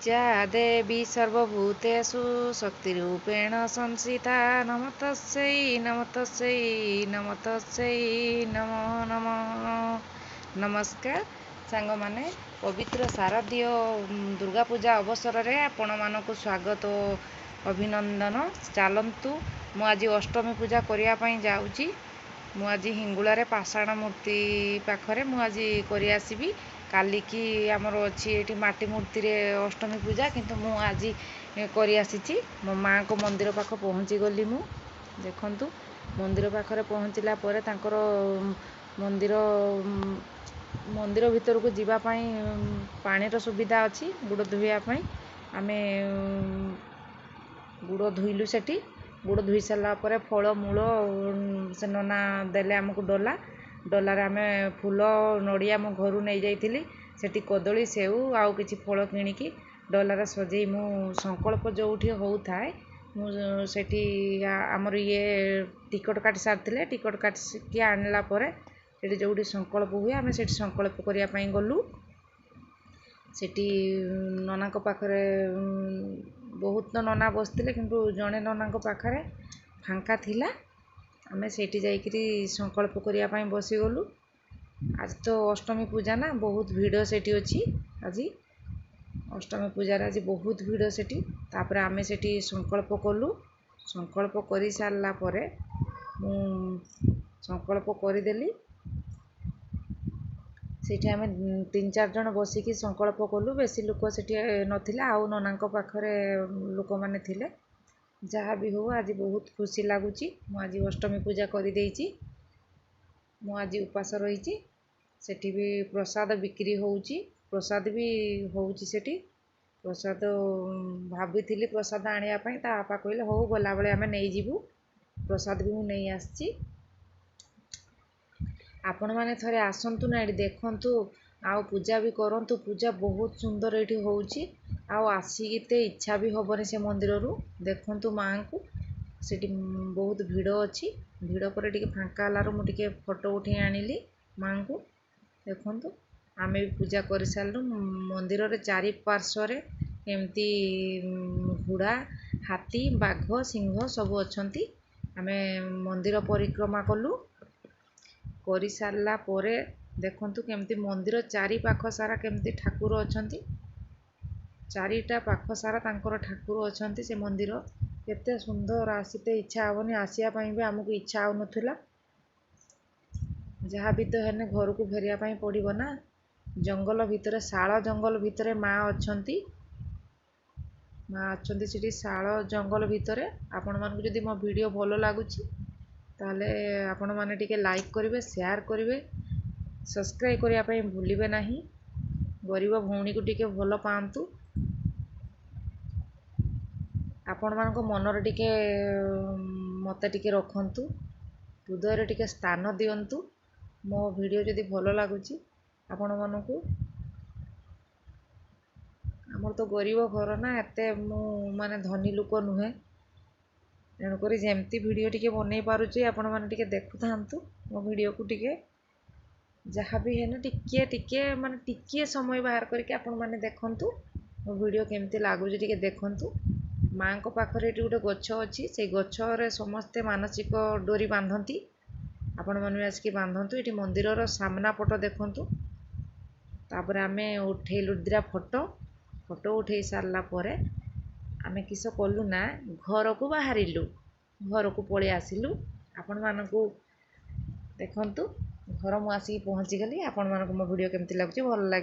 या देवी सर्वभूतेषु शक्तिरूपेण संस्थिता नमस्तस्यै नमस्तस्यै नमस्तस्यै नमो नमः। नमस्कार ସାଙ୍ଗମାନେ, ପବିତ୍ର ଶାରଦୀୟ ଦୁର୍ଗା ପୂଜା ଅବସରରେ ଆପଣମାନଙ୍କୁ ସ୍ୱାଗତ ଓ ଅଭିନନ୍ଦନ। ଚାଲନ୍ତୁ, ମୁଁ ଆଜି ଅଷ୍ଟମୀ ପୂଜା କରିବା ପାଇଁ ଯାଉଛି। ମୁଁ ଆଜି ହିଙ୍ଗୁଳାରେ ପାଷାଣ ମୂର୍ତ୍ତି ପାଖରେ ମୁଁ ଆଜି କରି ଆସିବି। କାଲିକି ଆମର ଅଛି ଏଠି ମାଟି ମୂର୍ତ୍ତିରେ ଅଷ୍ଟମୀ ପୂଜା, କିନ୍ତୁ ମୁଁ ଆଜି କରି ଆସିଛି। ମୋ ମାଆଙ୍କ ମନ୍ଦିର ପାଖ ପହଞ୍ଚିଗଲି। ମୁଁ ଦେଖନ୍ତୁ, ମନ୍ଦିର ପାଖରେ ପହଞ୍ଚିଲା ପରେ ତାଙ୍କର ମନ୍ଦିର ଭିତରକୁ ଯିବା ପାଇଁ ପାଣିର ସୁବିଧା ଅଛି ଗୋଡ଼ ଧୋଇବା ପାଇଁ। ଆମେ ଗୋଡ଼ ଧୋଇଲୁ ସେଠି। ଗୋଡ଼ ଧୋଇ ସାରିଲା ପରେ ଫଳମୂଳ ସେ ନନା ଦେଲେ ଆମକୁ ଡଲାରେ ଆମେ ଫୁଲ ନଡ଼ିଆ ମୋ ଘରୁ ନେଇଯାଇଥିଲି। ସେଠି କଦଳୀ ସେଉ ଆଉ କିଛି ଫଳ କିଣିକି ଡଲାରେ ସଜେଇ ମୁଁ ସଂକଳ୍ପ ଯେଉଁଠି ହେଉଥାଏ ମୁଁ ସେଠି ଆମର ଟିକଟ କାଟି ସାରିଥିଲେ। ଟିକଟ କାଟିକି ଆଣିଲା ପରେ ସେଠି ଯେଉଁଠି ସଂକଳ୍ପ ହୁଏ ଆମେ ସେଠି ସଂକଳ୍ପ କରିବା ପାଇଁ ଗଲୁ। ସେଠି ନନାଙ୍କ ପାଖରେ ବହୁତ ନନା ବସିଥିଲେ, କିନ୍ତୁ ଜଣେ ନନାଙ୍କ ପାଖରେ ଫାଙ୍କା ଥିଲା। ଆମେ ସେଇଠି ଯାଇକରି ସଂକଳ୍ପ କରିବା ପାଇଁ ବସିଗଲୁ। ଆଜି ତ ଅଷ୍ଟମୀ ପୂଜା ନା, ବହୁତ ଭିଡ଼ ସେଠି ଅଛି। ଆଜି ଅଷ୍ଟମୀ ପୂଜାରେ ଆଜି ବହୁତ ଭିଡ଼ ସେଠି। ତାପରେ ଆମେ ସେଠି ସଂକଳ୍ପ କଲୁ। ସଂକଳ୍ପ କରିସାରିଲା ପରେ ମୁଁ ସଂକଳ୍ପ କରିଦେଲି। ସେଇଠି ଆମେ 3-4 ଜଣ ବସିକି ସଂକଳ୍ପ କଲୁ। ବେଶୀ ଲୋକ ସେଠି ନଥିଲେ, ଆଉ ନନାଙ୍କ ପାଖରେ ଲୋକମାନେ ଥିଲେ। ଯାହା ବି ହଉ, ଆଜି ବହୁତ ଖୁସି ଲାଗୁଛି। ମୁଁ ଆଜି ଅଷ୍ଟମୀ ପୂଜା କରିଦେଇଛି। ମୁଁ ଆଜି ଉପାସ ରହିଛି। ସେଠି ବି ପ୍ରସାଦ ବିକ୍ରି ହେଉଛି। ପ୍ରସାଦ ବି ହେଉଛି ସେଠି। ପ୍ରସାଦ ଭାବିଥିଲି ପ୍ରସାଦ ଆଣିବା ପାଇଁ, ତା ବାପା କହିଲେ ହଉ, ଗଲାବେଳେ ଆମେ ନେଇଯିବୁ। ପ୍ରସାଦ ବି ମୁଁ ନେଇ ଆସିଛି। ଆପଣମାନେ ଥରେ ଆସନ୍ତୁ ନା, ଏଠି ଦେଖନ୍ତୁ ଆଉ ପୂଜା ବି କରନ୍ତୁ। ପୂଜା ବହୁତ ସୁନ୍ଦର ଏଠି ହେଉଛି। ଆଉ ଆସିକିତେ ଇଚ୍ଛା ବି ହେବନି ସେ ମନ୍ଦିରରୁ। ଦେଖନ୍ତୁ ମାଆଙ୍କୁ, ସେଠି ବହୁତ ଭିଡ଼ ଅଛି। ଭିଡ଼ ପରେ ଟିକେ ଫାଙ୍କା ହେଲାରୁ ମୁଁ ଟିକେ ଫଟୋ ଉଠାଇ ଆଣିଲି ମାଆଙ୍କୁ। ଦେଖନ୍ତୁ, ଆମେ ବି ପୂଜା କରିସାରିଲୁ। ମନ୍ଦିରରେ ଚାରିପାର୍ଶ୍ୱରେ ଏମିତି ଘୋଡ଼ା, ହାତୀ, ବାଘ, ସିଂହ ସବୁ ଅଛନ୍ତି। ଆମେ ମନ୍ଦିର ପରିକ୍ରମା କଲୁ। କରିସାରିଲା ପରେ ଦେଖନ୍ତୁ କେମିତି ମନ୍ଦିର ଚାରିପାଖ ସାରା କେମିତି ଠାକୁର ଅଛନ୍ତି। ଚାରିଟା ପାଖ ସାରା ତାଙ୍କର ଠାକୁର ଅଛନ୍ତି। ସେ ମନ୍ଦିର କେତେ ସୁନ୍ଦର, ଆସିତେ ଇଚ୍ଛା ହେବନି। ଆସିବା ପାଇଁ ବି ଆମକୁ ଇଚ୍ଛା ହେଉନଥିଲା। ଯାହା ବି ତ ହେଲେ ଘରକୁ ଫେରିବା ପାଇଁ ପଡ଼ିବ ନା। ଜଙ୍ଗଲ ଭିତରେ, ଶାଳ ଜଙ୍ଗଲ ଭିତରେ ମାଆ ଅଛନ୍ତି। ସେଠି ଶାଳ ଜଙ୍ଗଲ ଭିତରେ। ଆପଣମାନଙ୍କୁ ଯଦି ମୋ ଭିଡ଼ିଓ ଭଲ ଲାଗୁଛି ତାହେଲେ ଆପଣମାନେ ଟିକେ ଲାଇକ୍ କରିବେ, ସେୟାର କରିବେ, ସବସ୍କ୍ରାଇବ୍ କରିବା ପାଇଁ ଭୁଲିବେ ନାହିଁ। ଗରିବ ଭଉଣୀକୁ ଟିକେ ଭଲ ପାଆନ୍ତୁ। ଆପଣମାନଙ୍କ ମନରେ ଟିକେ ମୋତେ ଟିକେ ରଖନ୍ତୁ, ହୃଦୟରେ ଟିକେ ସ୍ଥାନ ଦିଅନ୍ତୁ। ମୋ ଭିଡ଼ିଓ ଯଦି ଭଲ ଲାଗୁଛି ଆପଣମାନଙ୍କୁ। ଆମର ତ ଗରିବ ଘର ନା, ଏତେ ମୁଁ ଧନୀ ଲୋକ ନୁହେଁ। ତେଣୁକରି ଯେମିତି ଭିଡ଼ିଓ ଟିକେ ବନେଇ ପାରୁଛି ଆପଣମାନେ ଟିକେ ଦେଖୁଥାନ୍ତୁ ମୋ ଭିଡ଼ିଓକୁ। ଟିକେ ଯାହା ବି ହେଲେ ଟିକିଏ ସମୟ ବାହାର କରିକି ଆପଣମାନେ ଦେଖନ୍ତୁ ମୋ ଭିଡ଼ିଓ କେମିତି ଲାଗୁଛି ଟିକେ ଦେଖନ୍ତୁ। ମାଆଙ୍କ ପାଖରେ ଏଠି ଗୋଟେ ଗଛ ଅଛି। ସେଇ ଗଛରେ ସମସ୍ତେ ମାନସିକ ଡୋରି ବାନ୍ଧନ୍ତି। ଆପଣମାନେ ବି ଆସିକି ବାନ୍ଧନ୍ତୁ। ଏଠି ମନ୍ଦିରର ସାମ୍ନା ପଟ ଦେଖନ୍ତୁ। ତାପରେ ଆମେ ଉଠେଇଲୁ ଦିଟା ଫଟୋ ଉଠେଇ ସାରିଲା ପରେ ଆମେ କିସ କଲୁ ନା, ଘରକୁ ବାହାରିଲୁ। ଘରକୁ ପଳେଇ ଆସିଲୁ। ଆପଣମାନଙ୍କୁ ଦେଖନ୍ତୁ, ଘର ମୁଁ ଆସିକି ପହଞ୍ଚିଗଲି। ଆପଣମାନଙ୍କୁ ମୋ ଭିଡ଼ିଓ କେମିତି ଲାଗୁଛି, ଭଲ ଲାଗେ।